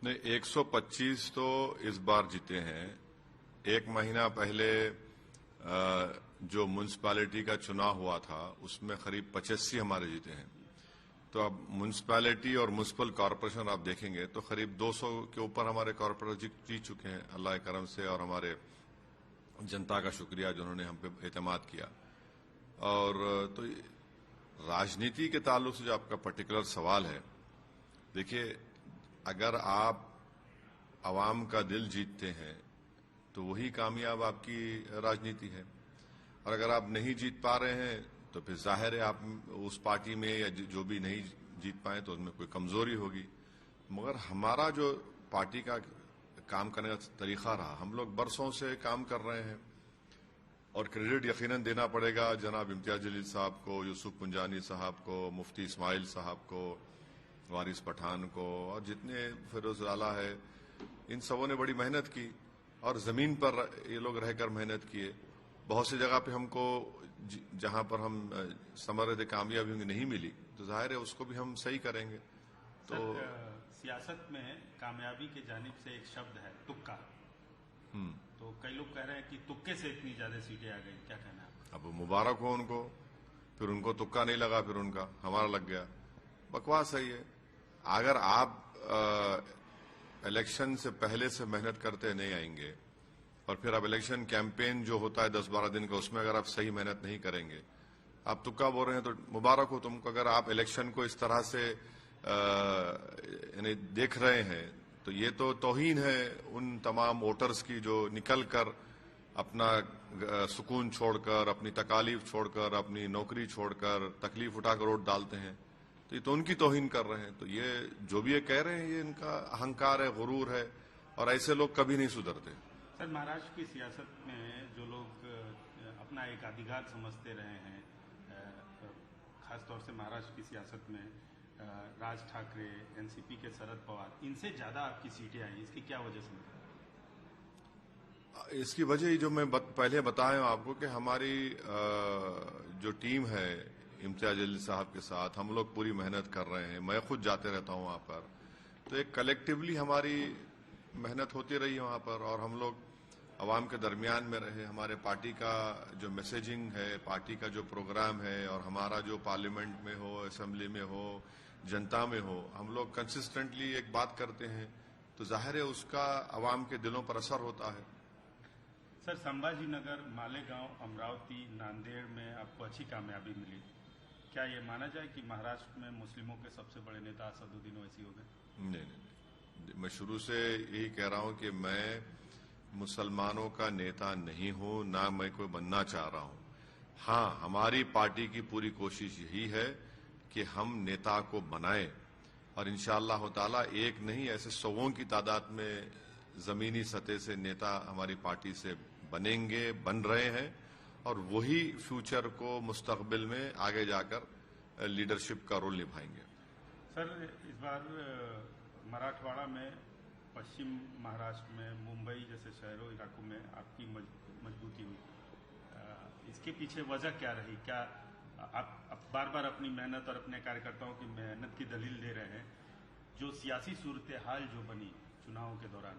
नहीं, 125 तो इस बार जीते हैं। एक महीना पहले जो म्यूनिसपैलिटी का चुनाव हुआ था उसमें करीब 85 हमारे जीते हैं। तो अब म्यूनिसपैलिटी और म्यूनिसिपल कॉरपोरेशन आप देखेंगे तो करीब 200 के ऊपर हमारे कॉरपोरेटर जीत चुके हैं, अल्लाह के करम से, और हमारे जनता का शुक्रिया जिन्होंने हम पे एतमाद किया। और तो राजनीति के ताल्लुक से जो आपका पर्टिकुलर सवाल है, देखिए, अगर आप आवाम का दिल जीतते हैं तो वही कामयाब आपकी राजनीति है, और अगर आप नहीं जीत पा रहे हैं तो फिर जाहिर है आप उस पार्टी में या जो भी नहीं जीत पाए तो उसमें कोई कमजोरी होगी। मगर हमारा जो पार्टी का काम करने का तरीका रहा, हम लोग बरसों से काम कर रहे हैं, और क्रेडिट यकीनन देना पड़ेगा जनाब इम्तियाज जलील साहब को, यूसुफ पुंजानी साहब को, मुफ्ती इस्माइल साहब को, वारिस पठान को, और जितने फिरोज आला है, इन सबों ने बड़ी मेहनत की और जमीन पर ये लोग रहकर मेहनत किए। बहुत सी जगह पे हमको जहां पर हम समर्थ कामयाबी नहीं मिली तो जाहिर है उसको भी हम सही करेंगे। तो सियासत में कामयाबी की जानिब से एक शब्द है तुक्का। तो कई लोग कह रहे हैं कि तुक्के से इतनी ज्यादा सीटें आ गई, क्या कहना है? अब मुबारक हो उनको, फिर उनको तुक्का नहीं लगा, फिर उनका हमारा लग गया। बकवास है ये। अगर आप इलेक्शन से पहले से मेहनत करते नहीं आएंगे और फिर अब इलेक्शन कैंपेन जो होता है 10-12 दिन का, उसमें अगर आप सही मेहनत नहीं करेंगे, आप तुक्का बोल रहे हैं, तो मुबारक हो तुमको। अगर आप इलेक्शन को इस तरह से यानी देख रहे हैं तो ये तो तौहीन है उन तमाम वोटर्स की जो निकल कर अपना सुकून छोड़कर, अपनी तकालीफ छोड़कर, अपनी नौकरी छोड़कर, तकलीफ उठाकर वोट डालते हैं। तो ये तो उनकी तौहीन कर रहे हैं। तो ये जो भी ये कह रहे हैं ये इनका अहंकार है, गुरूर है, और ऐसे लोग कभी नहीं सुधरते। सर, महाराष्ट्र की सियासत में जो लोग अपना एक अधिकार समझते रहे हैं, खासतौर से महाराष्ट्र की सियासत में राज ठाकरे, एनसीपी के शरद पवार, इनसे ज्यादा आपकी सीटें आई, इसकी क्या वजह समझ? इसकी वजह ही जो मैं पहले बताया आपको कि हमारी जो टीम है इम्तियाज जलील साहब के साथ, हम लोग पूरी मेहनत कर रहे हैं। मैं खुद जाते रहता हूं वहां पर, तो एक कलेक्टिवली हमारी मेहनत होती रही वहां पर, और हम लोग अवाम के दरमियान में रहे। हमारे पार्टी का जो मैसेजिंग है, पार्टी का जो प्रोग्राम है, और हमारा जो पार्लियामेंट में हो, असेंबली में हो, जनता में हो, हम लोग कंसिस्टेंटली एक बात करते हैं, तो जाहिर है उसका अवाम के दिलों पर असर होता है। सर, संभाजीनगर, मालेगांव, अमरावती, नांदेड़ में आपको अच्छी कामयाबी मिली। क्या ये माना जाए कि महाराष्ट्र में मुस्लिमों के सबसे बड़े नेता असदुद्दीन ओवैसी हो गए? नहीं, मैं शुरू से यही कह रहा हूं कि मैं मुसलमानों का नेता नहीं हूं, ना मैं कोई बनना चाह रहा हूं। हाँ, हमारी पार्टी की पूरी कोशिश यही है कि हम नेता को बनाएं, और इंशाअल्लाह ताला एक नहीं, ऐसे सौों की तादाद में जमीनी सतह से नेता हमारी पार्टी से बनेंगे, बन रहे हैं, और वही फ्यूचर को मुस्तकबिल में आगे जाकर लीडरशिप का रोल निभाएंगे। सर, इस बार मराठवाड़ा में, पश्चिम महाराष्ट्र में, मुंबई जैसे शहरों इलाकों में आपकी मजबूती हुई, इसके पीछे वजह क्या रही? क्या आप बार बार अपनी मेहनत और अपने कार्यकर्ताओं की मेहनत की दलील दे रहे हैं, जो सियासी सूरत हाल जो बनी चुनाव के दौरान,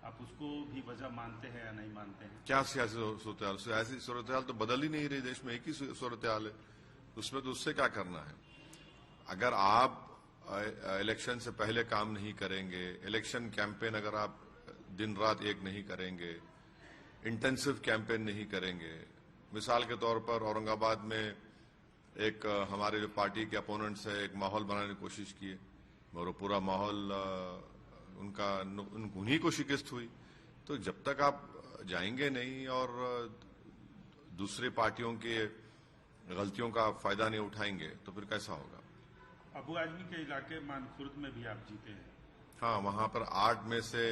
आप उसको भी वजह मानते हैं या नहीं मानते हैं? क्या सियासी सूरत हाल? सियासी सूरत हाल तो बदल ही नहीं रही, देश में एक ही सूरत हाल है, उसमें तो उससे क्या करना है? अगर आप इलेक्शन से पहले काम नहीं करेंगे, इलेक्शन कैंपेन अगर आप दिन रात एक नहीं करेंगे, इंटेंसिव कैंपेन नहीं करेंगे, मिसाल के तौर पर औरंगाबाद में एक हमारे जो पार्टी के अपोनेंट्स है, एक माहौल बनाने की कोशिश किए, और पूरा माहौल उन्हीं को शिकस्त हुई। तो जब तक आप जाएंगे नहीं और दूसरी पार्टियों के गलतियों का फायदा नहीं उठाएंगे तो फिर कैसा होगा? अबू आजमी के इलाके मानखुर्द में भी आप जीते हैं। हाँ, वहां पर 8 में से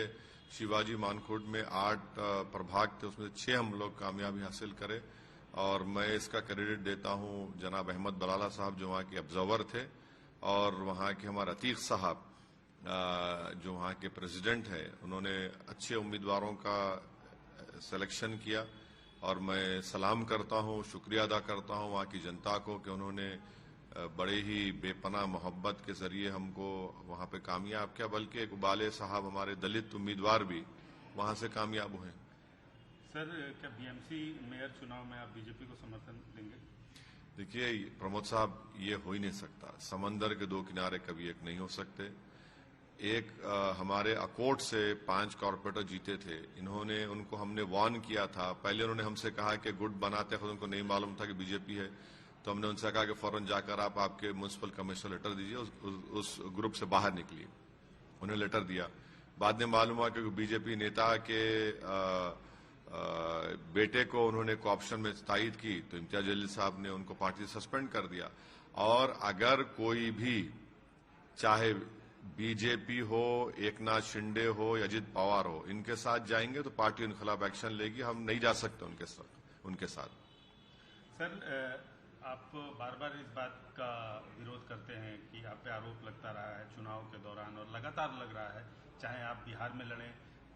शिवाजी मानखुर्द में 8 प्रभाग थे, उसमें से 6 हम लोग कामयाबी हासिल करे, और मैं इसका क्रेडिट देता हूं जनाब अहमद बलाला साहब जो वहां के ऑब्जर्वर थे, और वहां के हमारे अतीक साहब जो वहां के प्रेसिडेंट हैं, उन्होंने अच्छे उम्मीदवारों का सिलेक्शन किया, और मैं सलाम करता हूं, शुक्रिया अदा करता हूं वहां की जनता को कि उन्होंने बड़े ही बेपनाह मोहब्बत के जरिए हमको वहां पे कामयाब किया, बल्कि इकबाल साहब हमारे दलित उम्मीदवार भी वहां से कामयाब हुए। सर, क्या बीएमसी मेयर चुनाव में आप बीजेपी को समर्थन देंगे? देखिए प्रमोद साहब, ये हो ही नहीं सकता। समंदर के दो किनारे कभी एक नहीं हो सकते। एक हमारे अकोट से 5 कॉर्पोरेटर जीते थे, उनको हमने वार्न किया था। पहले उन्होंने हमसे कहा कि गुट बनाते खुद उनको नहीं मालूम था कि बीजेपी है, तो हमने उनसे कहा कि फौरन जाकर आप आपके म्युनिसिपल कमिश्नर लेटर दीजिए, उस ग्रुप से बाहर निकलिए। उन्हें लेटर दिया। बाद में मालूम हुआ कि बीजेपी नेता के बेटे को उन्होंने कोऑप्शन में तायद की, तो इम्तियाज जलील साहब ने उनको पार्टी से सस्पेंड कर दिया। और अगर कोई भी, चाहे बीजेपी हो, एकनाथ शिंदे हो या अजित पवार हो, इनके साथ जाएंगे तो पार्टी उनके खिलाफ एक्शन लेगी। हम नहीं जा सकते उनके साथ। सर, आप बार बार इस बात का विरोध करते हैं कि आप पे आरोप लगता रहा है चुनाव के दौरान, और लगातार लग रहा है, चाहे आप बिहार में लड़ें,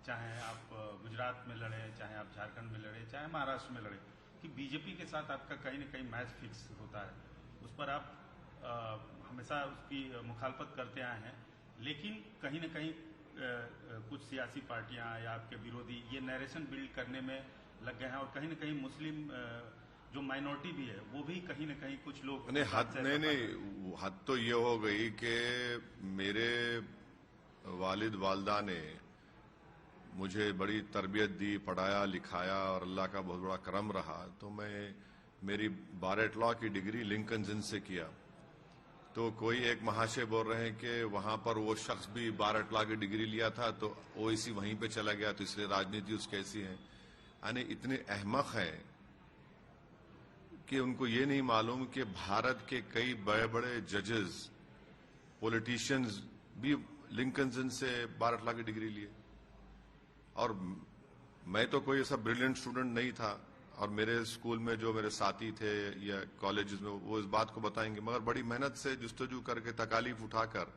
चाहे आप गुजरात में लड़ें, चाहे आप झारखंड में लड़ें, चाहे महाराष्ट्र में लड़ें, कि बीजेपी के साथ आपका कहीं न कहीं मैच फिक्स होता है। उस पर आप हमेशा उसकी मुखालफत करते आए हैं, लेकिन कहीं न कहीं कुछ सियासी पार्टियां या आपके विरोधी ये नैरेशन बिल्ड करने में लग गए हैं, और कहीं न कहीं मुस्लिम जो माइनॉरिटी भी है वो भी कहीं न कहीं कुछ लोग हद तो ये हो गई कि मेरे वालिद वालदा ने मुझे बड़ी तरबियत दी, पढ़ाया लिखाया, और अल्लाह का बहुत बड़ा करम रहा। तो मेरी बारेट लॉ की डिग्री लिंकन जिन से किया। तो कोई एक महाशय बोल रहे हैं कि वहां पर वो शख्स भी बारेट लॉ की डिग्री लिया था, तो ओवैसी वहीं पे चला गया, तो इसलिए राजनीति उसकी ऐसी है। यानी इतने अहमक हैं कि उनको ये नहीं मालूम कि भारत के कई बड़े बड़े जजेस, पॉलिटिशियंस भी लिंकन जिन से बारेट लॉ की डिग्री लिए। और मैं तो कोई ऐसा ब्रिलियंट स्टूडेंट नहीं था, और मेरे स्कूल में जो मेरे साथी थे या कॉलेजेस में वो इस बात को बताएंगे, मगर बड़ी मेहनत से जुस्तजू करके तकालीफ उठाकर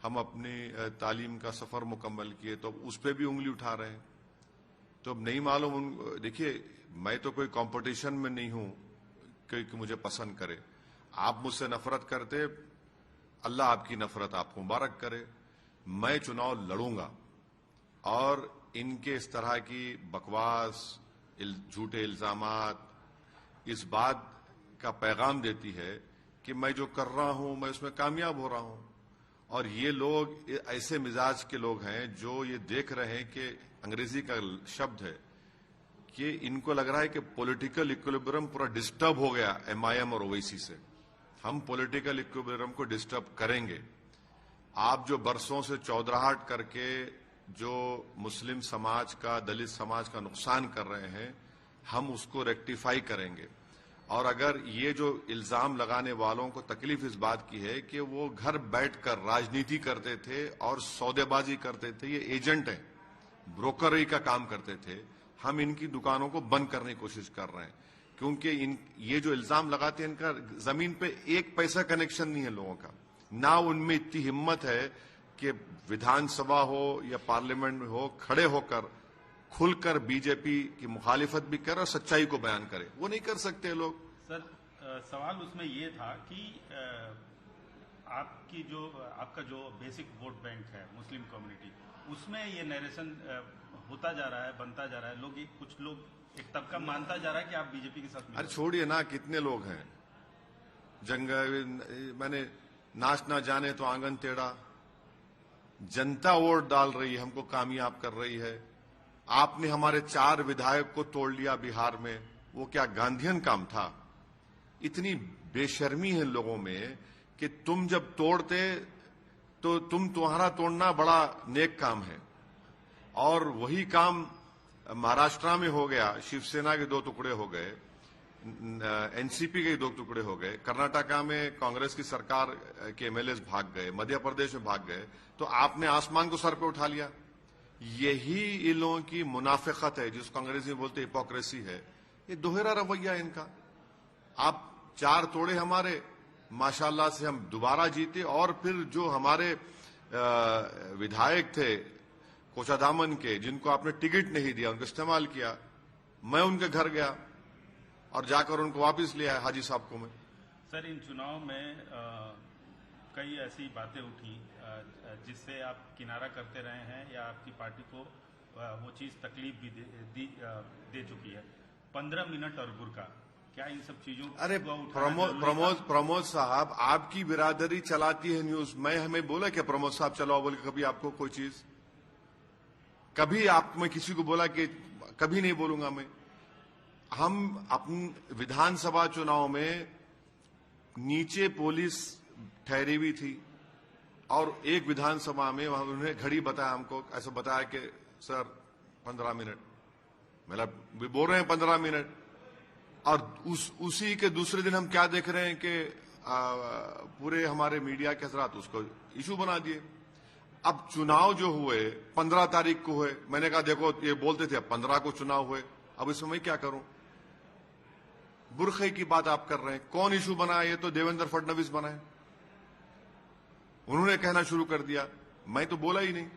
हम अपनी तालीम का सफर मुकम्मल किए, तो उस पर भी उंगली उठा रहे हैं। तो अब नहीं मालूम। देखिए, मैं तो कोई कंपटीशन में नहीं हूं कि मुझे पसंद करे। आप मुझसे नफरत करते, अल्लाह आपकी नफरत आपको मुबारक करे। मैं चुनाव लड़ूंगा, और इनके इस तरह की बकवास, झूठे इल्जामात इस बात का पैगाम देती है कि मैं जो कर रहा हूं मैं उसमें कामयाब हो रहा हूं। और ये लोग ऐसे मिजाज के लोग हैं जो ये देख रहे हैं कि अंग्रेजी का शब्द है कि इनको लग रहा है कि पॉलिटिकल इक्विलिब्रियम पूरा डिस्टर्ब हो गया एमआईएम और ओवैसी से। हम पॉलिटिकल इक्विलिब्रियम को डिस्टर्ब करेंगे। आप जो बरसों से चौधराहट करके जो मुस्लिम समाज का, दलित समाज का नुकसान कर रहे हैं, हम उसको रेक्टिफाई करेंगे। और अगर ये जो इल्जाम लगाने वालों को तकलीफ इस बात की है कि वो घर बैठकर राजनीति करते थे और सौदेबाजी करते थे, ये एजेंट हैं, ब्रोकरी का काम करते थे, हम इनकी दुकानों को बंद करने की कोशिश कर रहे हैं। क्योंकि ये जो इल्जाम लगाते हैं, इनका जमीन पे एक पैसा कनेक्शन नहीं है लोगों का। ना उनमें इतनी हिम्मत है कि विधानसभा हो या पार्लियामेंट में हो, खड़े होकर खुलकर बीजेपी की मुखालिफत भी करे और सच्चाई को बयान करे। वो नहीं कर सकते लोग। सर, सवाल उसमें ये था कि आपका जो बेसिक वोट बैंक है मुस्लिम कम्युनिटी, उसमें ये नरेशन होता जा रहा है, बनता जा रहा है। कुछ लोग एक तबका मानता जा रहा है कि आप बीजेपी के साथ। अरे छोड़िए ना, कितने लोग हैं मैंने नाच ना जाने तो आंगन टेढ़ा। जनता वोट डाल रही है, हमको कामयाब कर रही है। आपने हमारे 4 विधायक को तोड़ लिया बिहार में, वो क्या गांधीयन काम था? इतनी बेशर्मी है लोगों में कि तुम जब तोड़ते तो तुम्हारा तोड़ना बड़ा नेक काम है, और वही काम महाराष्ट्र में हो गया। शिवसेना के 2 टुकड़े हो गए, एनसीपी के 2 टुकड़े हो गए, कर्नाटका में कांग्रेस की सरकार के एमएलए भाग गए, मध्य प्रदेश में भाग गए, तो आपने आसमान को सर पे उठा लिया। यही इन लोगों की मुनाफिकत है, जिसको अंग्रेजी में बोलते हिपोक्रेसी है। ये दोहरा रवैया है इनका। आप 4 तोड़े हमारे, माशाल्लाह से हम दोबारा जीते, और फिर जो हमारे विधायक थे कोचाधामन के, जिनको आपने टिकट नहीं दिया, उनको इस्तेमाल किया। मैं उनके घर गया और जाकर उनको वापस ले आया, हाजी साहब को मैं। सर, इन चुनाव में कई ऐसी बातें उठी जिससे आप किनारा करते रहे हैं या आपकी पार्टी को वो चीज़ तकलीफ भी दे चुकी है। 15 मिनट और बुर्का, क्या इन सब चीजों अरे प्रमोद साहब, आपकी बिरादरी चलाती है न्यूज। मैं हमें बोला क्या प्रमोद साहब चलाओ बोल के कभी आपको कोई चीज? कभी आप मैं किसी को बोला कि कभी नहीं बोलूंगा मैं। हम अपने विधानसभा चुनाव में नीचे पुलिस ठहरी हुई थी और एक विधानसभा में वहां उन्होंने घड़ी बताया हमको, ऐसा बताया कि सर 15 मिनट, मतलब बोल रहे हैं 15 मिनट, और उसी के दूसरे दिन हम क्या देख रहे हैं कि पूरे हमारे मीडिया के हजरात उसको इशू बना दिए। अब चुनाव जो हुए 15 तारीख को हुए, मैंने कहा देखो ये बोलते थे 15 को चुनाव हुए, अब इसमें मैं क्या करूं? बुरखे की बात आप कर रहे हैं, कौन इशू बनाया? ये तो देवेंद्र फडणवीस बनाए, उन्होंने कहना शुरू कर दिया, मैं तो बोला ही नहीं।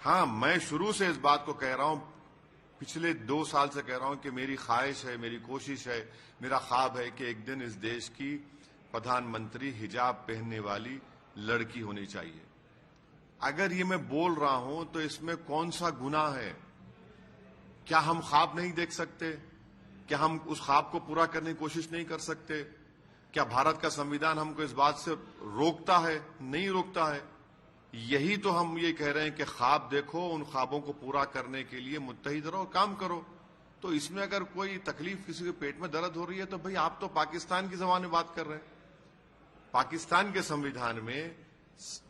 हाँ, मैं शुरू से इस बात को कह रहा हूं, पिछले 2 साल से कह रहा हूं कि मेरी ख्वाहिश है, मेरी कोशिश है, मेरा ख्वाब है कि एक दिन इस देश की प्रधानमंत्री हिजाब पहनने वाली लड़की होनी चाहिए। अगर ये मैं बोल रहा हूं तो इसमें कौन सा गुनाह है? क्या हम ख्वाब नहीं देख सकते? क्या हम उस ख्वाब को पूरा करने की कोशिश नहीं कर सकते? क्या भारत का संविधान हमको इस बात से रोकता है? नहीं रोकता है। यही तो हम ये कह रहे हैं कि ख्वाब देखो, उन ख्वाबों को पूरा करने के लिए मुत्तहिद रहो, काम करो। तो इसमें अगर कोई तकलीफ, किसी के पेट में दर्द हो रही है, तो भाई आप तो पाकिस्तान की जबान में बात कर रहे हैं। पाकिस्तान के संविधान में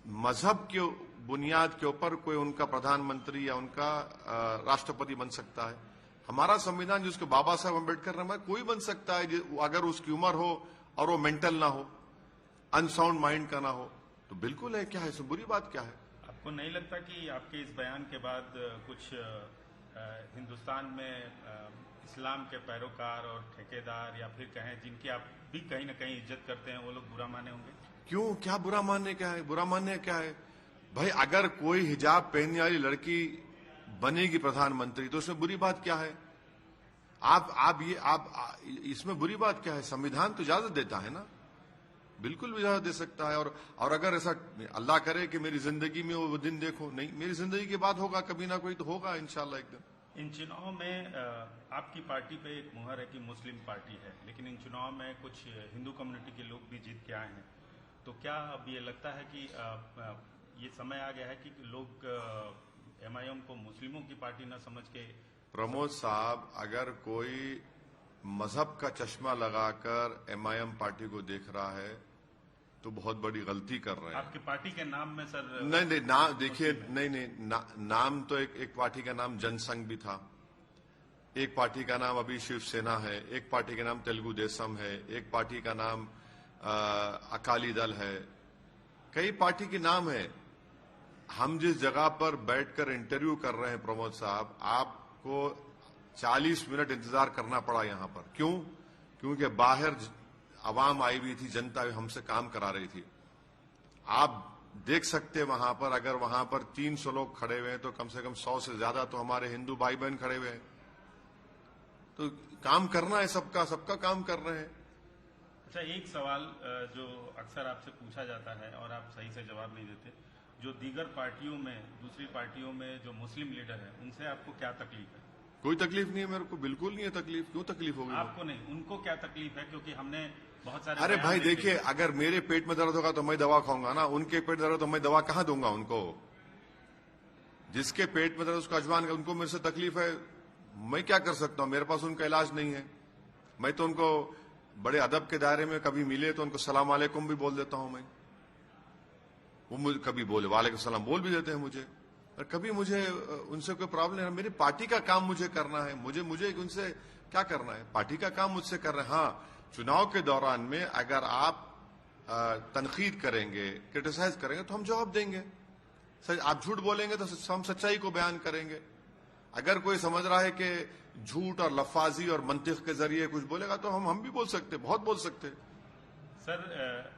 मजहब के बुनियाद के ऊपर कोई उनका प्रधानमंत्री या उनका राष्ट्रपति बन सकता है। हमारा संविधान जिसको बाबा साहब अम्बेडकर ने, कोई बन सकता है अगर उसकी उम्र हो और वो मेंटल ना हो, अनसाउंड माइंड का ना हो, तो बिल्कुल है। क्या है इसमें बुरी बात? क्या है? आपको नहीं लगता कि आपके इस बयान के बाद कुछ हिंदुस्तान में इस्लाम के पैरोकार और ठेकेदार, या फिर कहें जिनकी आप भी कहीं ना कहीं इज्जत करते हैं, वो लोग बुरा माने होंगे? क्यों? क्या बुरा मानने क्या है? बुरा मानने क्या है भाई? अगर कोई हिजाब पहनने वाली लड़की बनेगी प्रधानमंत्री तो उसमें बुरी बात क्या है? आप इसमें बुरी बात क्या है? संविधान तो इजाजत देता है ना, बिल्कुल भी इजाजत दे सकता है। और अगर ऐसा अल्लाह करे कि मेरी जिंदगी में वो दिन देखो, नहीं, मेरी जिंदगी के बाद होगा, कभी ना कोई तो होगा इंशाल्लाह एक दिन। इन चुनाव में आपकी पार्टी पे एक मुहर है कि मुस्लिम पार्टी है, लेकिन इन चुनाव में कुछ हिंदू कम्युनिटी के लोग भी जीत के आए हैं। तो क्या अब ये लगता है कि ये समय आ गया है कि लोग MIM को मुस्लिमों की पार्टी न समझ के? प्रमोद साहब, अगर कोई मजहब का चश्मा लगाकर MIM पार्टी को देख रहा है तो बहुत बड़ी गलती कर रहे हैं। आपकी पार्टी के नाम में सर नहीं, नाम देखिए, नाम तो एक पार्टी का नाम जनसंघ भी था, एक पार्टी का नाम अभी शिवसेना है, एक पार्टी का नाम तेलुगु देशम है, एक पार्टी का नाम अकाली दल है, कई पार्टी के नाम है। हम जिस जगह पर बैठकर इंटरव्यू कर रहे हैं प्रमोद साहब, आपको 40 मिनट इंतजार करना पड़ा यहां पर। क्यों? क्योंकि बाहर आवाम आई हुई थी, जनता हमसे काम करा रही थी। आप देख सकते हैं वहां पर, अगर वहां पर 300 लोग खड़े हुए हैं तो कम से कम 100 से ज्यादा तो हमारे हिंदू भाई बहन खड़े हुए हैं। तो काम करना है, सबका काम कर रहे हैं। अच्छा, एक सवाल जो अक्सर आपसे पूछा जाता है और आप सही से जवाब नहीं देते, जो दीगर पार्टियों में, दूसरी पार्टियों में जो मुस्लिम लीडर है, उनसे आपको क्या तकलीफ है? कोई तकलीफ नहीं है मेरे को, बिल्कुल नहीं है तकलीफ। क्यों तकलीफ होगी? आपको नहीं, उनको क्या तकलीफ है? क्योंकि हमने बहुत सारे अरे भाई देखिए, अगर मेरे पेट में दर्द होगा तो मैं दवा खाऊंगा ना, उनके पेट दर्द तो मैं दवा कहां दूंगा उनको? जिसके पेट में दर्द उसका अजमान, उनको मेरे से तकलीफ है, मैं क्या कर सकता हूं? मेरे पास उनका इलाज नहीं है। मैं तो उनको बड़े अदब के दायरे में कभी मिले तो उनको सलाम वालेकुम भी बोल देता हूं मैं। वो मुझे कभी बोले वालेकुम सलाम बोल भी देते हैं मुझे, और कभी मुझे उनसे कोई प्रॉब्लम नहीं। मेरी पार्टी का काम मुझे करना है, मुझे उनसे क्या करना है? पार्टी का काम मुझसे कर रहे हैं। हाँ, चुनाव के दौरान में अगर आप तनकीद करेंगे, क्रिटिसाइज करेंगे तो हम जवाब देंगे। आप झूठ बोलेंगे तो हम सच्चाई को बयान करेंगे। अगर कोई समझ रहा है कि झूठ और लफाजी और मंतिक के जरिए कुछ बोलेगा तो हम भी बोल सकते, बहुत बोल सकते। सर,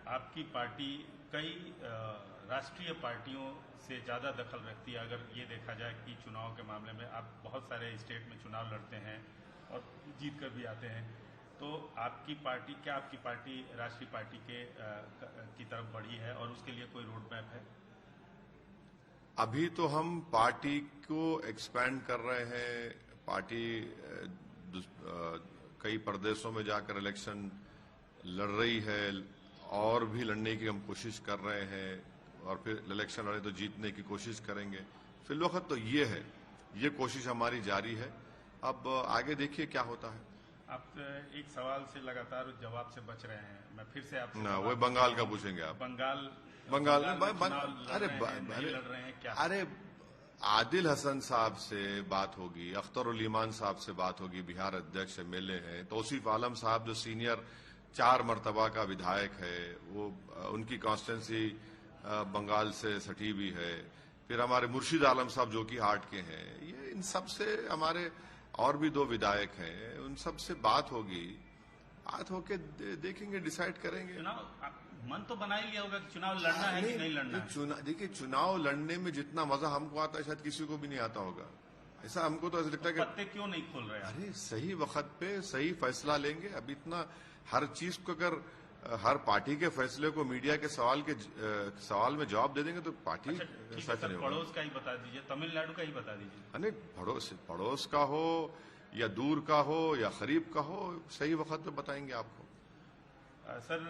आपकी पार्टी कई राष्ट्रीय पार्टियों से ज्यादा दखल रखती है। अगर ये देखा जाए कि चुनाव के मामले में आप बहुत सारे स्टेट में चुनाव लड़ते हैं और जीत कर भी आते हैं, तो आपकी पार्टी राष्ट्रीय पार्टी की तरफ बढ़ी है और उसके लिए कोई रोड मैप है? अभी तो हम पार्टी को एक्सपैंड कर रहे हैं। पार्टी कई प्रदेशों में जाकर इलेक्शन लड़ रही है और भी लड़ने की हम कोशिश कर रहे हैं, और फिर इलेक्शन लड़े तो जीतने की कोशिश करेंगे। फिल वक्त तो ये कोशिश हमारी जारी है। अब आगे देखिए क्या होता है। आप एक सवाल से लगातार जवाब से बच रहे हैं। मैं फिर से आपसे ना वो बंगाल का पूछेंगे आप। बंगाल अरे आदिल हसन साहब से बात होगी, अख्तरुल ईमान साहब से बात होगी, बिहार अध्यक्ष मिले हैं। तौसीफ आलम साहब जो सीनियर 4 मर्तबा का विधायक है, वो उनकी कॉन्स्टिट्यूंसी बंगाल से सटी भी है। फिर हमारे मुर्शिद आलम साहब जो कि हार्ट के हैं, ये इन सब से हमारे और भी 2 विधायक हैं, उन सब से बात होगी। बात होके देखेंगे, डिसाइड करेंगे। मन तो बना ही लिया होगा कि चुनाव लड़ना है कि नहीं लड़ना है। देखिए, चुनाव लड़ने में जितना मजा हमको आता है शायद किसी को भी नहीं आता होगा। ऐसा हमको तो ऐसा लगता है कि पत्ते क्यों नहीं खोल रहे? अरे सही वक्त पे सही फैसला लेंगे। अब इतना हर चीज को अगर हर पार्टी के फैसले को मीडिया के सवाल में जवाब दे देंगे तो पार्टी सच नहीं होगा। पड़ोस का ही बता दीजिए, तमिलनाडु का ही बता दीजिए। नहीं, पड़ोस का हो या दूर का हो या करीब का हो, सही वक्त पे बताएंगे आपको। सर,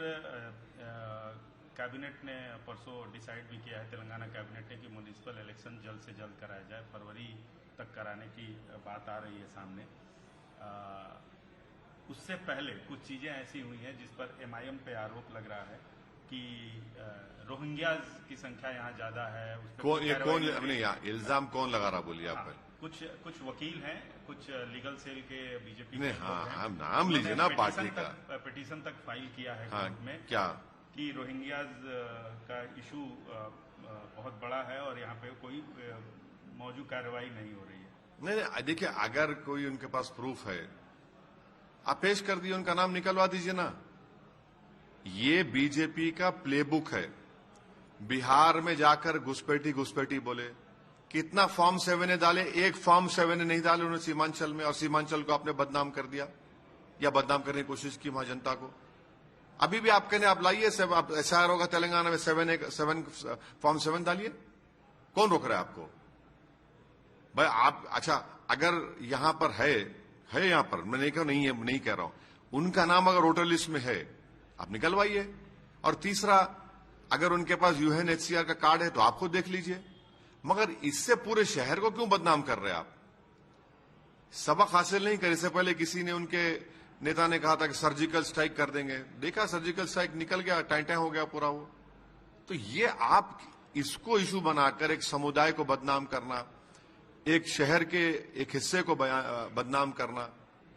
कैबिनेट ने परसों डिसाइड भी किया है, तेलंगाना कैबिनेट ने, कि म्युनिसिपल इलेक्शन जल्द से जल्द कराया जाए। फरवरी तक कराने की बात आ रही है सामने। उससे पहले कुछ चीजें ऐसी हुई हैं जिस पर एमआईएम पे आरोप लग रहा है कि रोहिंग्याज की संख्या यहाँ ज्यादा है। इल्जाम कौन लगा रहा, बोलिए आप। कुछ वकील हैं, कुछ लीगल सेल के बीजेपी ने नाम लीजिए ना पार्टी का। पिटीशन तक फाइल किया है कोर्ट में क्या कि रोहिंग्याज का इशू बहुत बड़ा है और यहाँ पे कोई मौजूद कार्रवाई नहीं हो रही है। नहीं, देखिए, अगर कोई उनके पास प्रूफ है आप पेश कर दिए, उनका नाम निकलवा दीजिए ना। ये बीजेपी का प्लेबुक है। बिहार में जाकर घुसपैठी बोले, कितना फॉर्म 7 डाले, एक फॉर्म 7 नहीं डाले उन्होंने सीमांचल में, और सीमांचल को आपने बदनाम कर दिया या बदनाम करने की कोशिश की वहां जनता को। अभी भी आप कहने आप लाइए, आप एसआर होगा तेलंगाना में 7 फॉर्म 7 डालिए, कौन रोक रहा है आपको भाई? आप अच्छा, अगर यहां पर है यहां पर, मैं नहीं कह रहा हूं, उनका नाम अगर वोटर लिस्ट में है आप निकलवाइए। और तीसरा, अगर उनके पास यूएनएचसीआर का कार्ड है तो आप खुद देख लीजिए। मगर इससे पूरे शहर को क्यों बदनाम कर रहे हैं आप? सबक हासिल नहीं करे। इससे पहले किसी ने, उनके नेता ने कहा था कि सर्जिकल स्ट्राइक कर देंगे, देखा सर्जिकल स्ट्राइक निकल गया, टाइम हो गया पूरा वो। तो ये आप इसको इशू बनाकर एक समुदाय को बदनाम करना, एक शहर के एक हिस्से को बदनाम करना,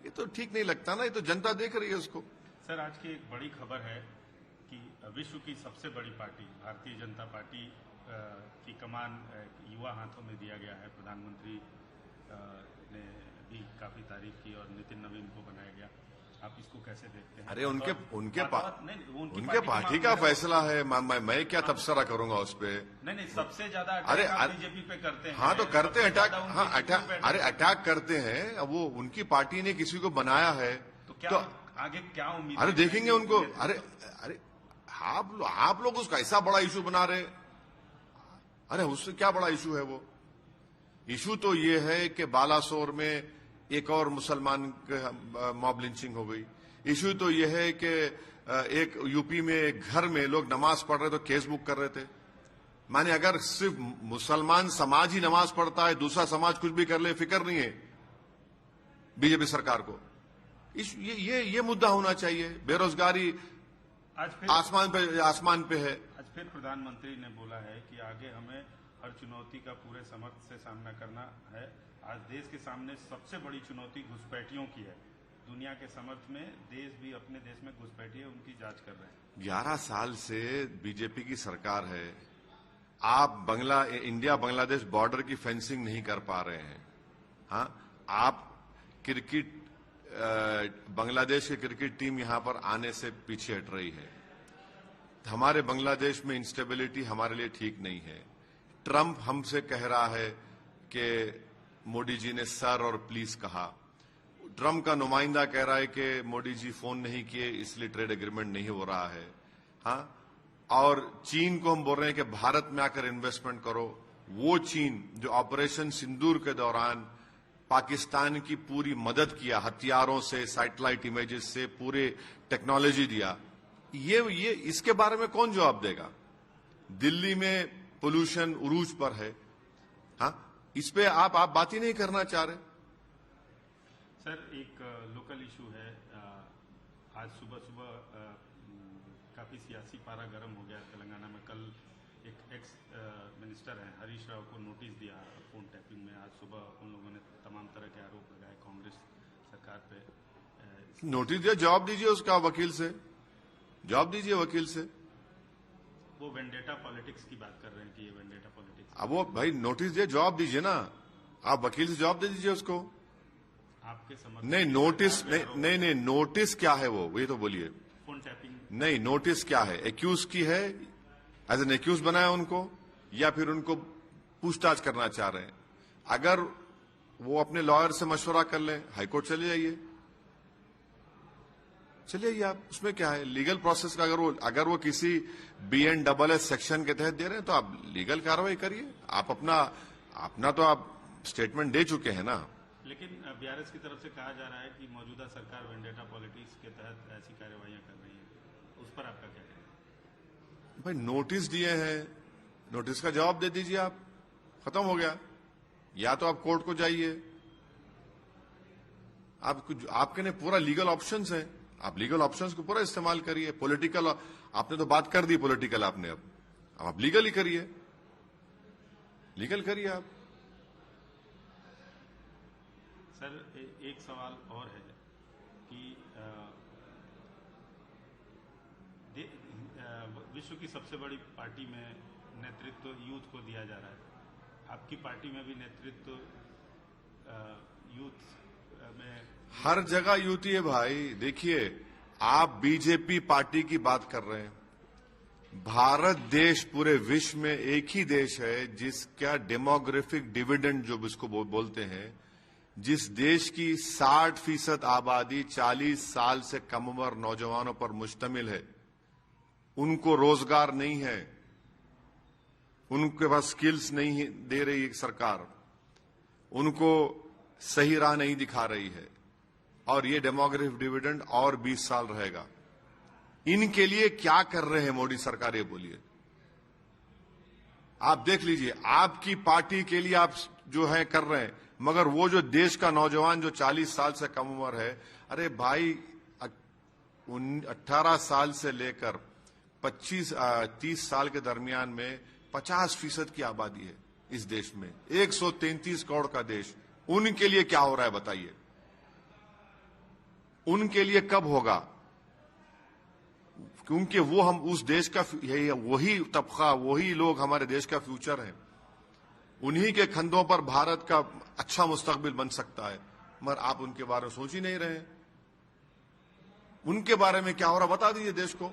ये तो ठीक नहीं लगता ना। ये तो जनता देख रही है उसको। सर, आज की एक बड़ी खबर है कि विश्व की सबसे बड़ी पार्टी भारतीय जनता पार्टी की कमान युवा हाथों में दिया गया है। प्रधानमंत्री ने भी काफी तारीफ की और नितिन नवीन को बनाया गया। आप इसको कैसे देखते हैं? अरे उनके पार्टी का फैसला है, मैं क्या तबसरा करूंगा उस पर? नहीं, सबसे ज्यादा बीजेपी पे करते हैं। हाँ, तो करते हैं अटैक। हाँ, अटैक करते हैं। अब वो उनकी पार्टी ने किसी को बनाया है तो क्या आगे क्या उम्मीद? अरे देखेंगे उनको। अरे आप लोग उसका ऐसा बड़ा इशू बना रहे। अरे उससे क्या बड़ा इशू है वो? इशू तो ये है कि बालासोर में एक और मुसलमान मॉब लिंचिंग हो गई। इशू तो यह है कि एक यूपी में एक घर में लोग नमाज पढ़ रहे तो केस बुक कर रहे थे। माने अगर सिर्फ मुसलमान समाज ही नमाज पढ़ता है, दूसरा समाज कुछ भी कर ले, फिक्र नहीं है बीजेपी सरकार को। ये मुद्दा होना चाहिए। बेरोजगारी आसमान पे है। आज फिर प्रधानमंत्री ने बोला है कि आगे हमें हर चुनौती का पूरे समर्थ से सामना करना है। आज देश के सामने सबसे बड़ी चुनौती घुसपैठियों की है। दुनिया के समर्थ में देश भी अपने देश में घुसपैठिए उनकी जांच कर रहे हैं। 11 साल से बीजेपी की सरकार है। आप इंडिया बांग्लादेश बॉर्डर की फेंसिंग नहीं कर पा रहे हैं। हाँ, आप क्रिकेट बांग्लादेश की क्रिकेट टीम यहां पर आने से पीछे हट रही है। हमारे बांग्लादेश में इंस्टेबिलिटी हमारे लिए ठीक नहीं है। ट्रंप हमसे कह रहा है कि मोदी जी ने सर और प्लीज कहा। ट्रम्प का नुमाइंदा कह रहा है कि मोदी जी फोन नहीं किए इसलिए ट्रेड एग्रीमेंट नहीं हो रहा है। हाँ, और चीन को हम बोल रहे हैं कि भारत में आकर इन्वेस्टमेंट करो। वो चीन जो ऑपरेशन सिंदूर के दौरान पाकिस्तान की पूरी मदद किया, हथियारों से, सैटेलाइट इमेजेस से, पूरे टेक्नोलॉजी दिया, ये इसके बारे में कौन जवाब देगा? दिल्ली में पोल्यूशन उरूज पर है। हाँ, इस पे आप बात ही नहीं करना चाह रहे। सर, एक लोकल इशू है। आज सुबह काफी सियासी पारा गर्म हो गया तेलंगाना में। कल एक एक्स मिनिस्टर हैं हरीश राव को नोटिस दिया फोन टैपिंग में। आज सुबह उन लोगों ने तमाम तरह के आरोप लगाए कांग्रेस सरकार पे। नोटिस दिया, जवाब दीजिए उसका वकील से, जवाब दीजिए वकील से। वो वेंडेटा पॉलिटिक्स की बात कर रहे हैं कि ये वेंडेटा पॉलिटिक्स। अब वो भाई नोटिस दिया, जवाब दीजिए ना, आप वकील से जवाब दे दीजिए उसको। आपके समर्थन नहीं नोटिस नहीं नोटिस क्या है वो ये तो बोलिए। फोन टैपिंग नहीं, नोटिस क्या है? एक्यूज की है, एज एन एक्यूज बनाया उनको, या फिर उनको पूछताछ करना चाह रहे हैं? अगर वो अपने लॉयर से मशवरा कर लें, हाईकोर्ट चले जाइए, चलिए आप, उसमें क्या है? लीगल प्रोसेस का अगर वो किसी BNSS सेक्शन के तहत दे रहे हैं तो आप लीगल कार्रवाई करिए। आप अपना तो आप स्टेटमेंट दे चुके हैं ना। लेकिन BRS की तरफ से कहा जा रहा है कि मौजूदा सरकार वेंडेटा पॉलिटिक्स के तहत ऐसी कार्रवाइयां कर रही है। उस पर आपका क्या कहना है? भाई नोटिस दिए हैं, नोटिस का जवाब दे दीजिए आप, खत्म हो गया। या तो आप कोर्ट को जाइए, आपके ने पूरा लीगल ऑप्शंस हैं, आप लीगल ऑप्शंस को पूरा इस्तेमाल करिए। पॉलिटिकल आपने तो बात कर दी पॉलिटिकल, आपने अब आप लीगल ही करिए, लीगल करिए आप। सर, एक सवाल और है कि विश्व की सबसे बड़ी पार्टी में नेतृत्व यूथ को दिया जा रहा है। आपकी पार्टी में भी नेतृत्व यूथ में? हर जगह यूथ ही है भाई। देखिए, आप बीजेपी पार्टी की बात कर रहे हैं। भारत देश पूरे विश्व में एक ही देश है जिसका डेमोग्राफिक डिविडेंड जो इसको बोलते हैं, जिस देश की 60% आबादी 40 साल से कम उम्र नौजवानों पर मुश्तमिल है। उनको रोजगार नहीं है, उनके पास स्किल्स नहीं दे रही है सरकार, उनको सही राह नहीं दिखा रही है, और ये डेमोग्राफिक डिविडेंड और 20 साल रहेगा। इनके लिए क्या कर रहे हैं मोदी सरकार, ये बोलिए। आप देख लीजिए, आपकी पार्टी के लिए आप जो है कर रहे हैं, मगर वो जो देश का नौजवान जो 40 साल से कम उम्र है, अरे भाई 18 साल से लेकर 30 साल के दरमियान में 50% की आबादी है इस देश में, 133 करोड़ का देश। उनके लिए क्या हो रहा है बताइए? उनके लिए कब होगा? क्योंकि वो हम उस देश का, वही तबका, वही लोग हमारे देश का फ्यूचर है। उन्हीं के कंधों पर भारत का अच्छा मुस्तकबिल बन सकता है, मगर आप उनके बारे में सोच ही नहीं रहे हैं। उनके बारे में क्या हो रहा बता दीजिए देश को।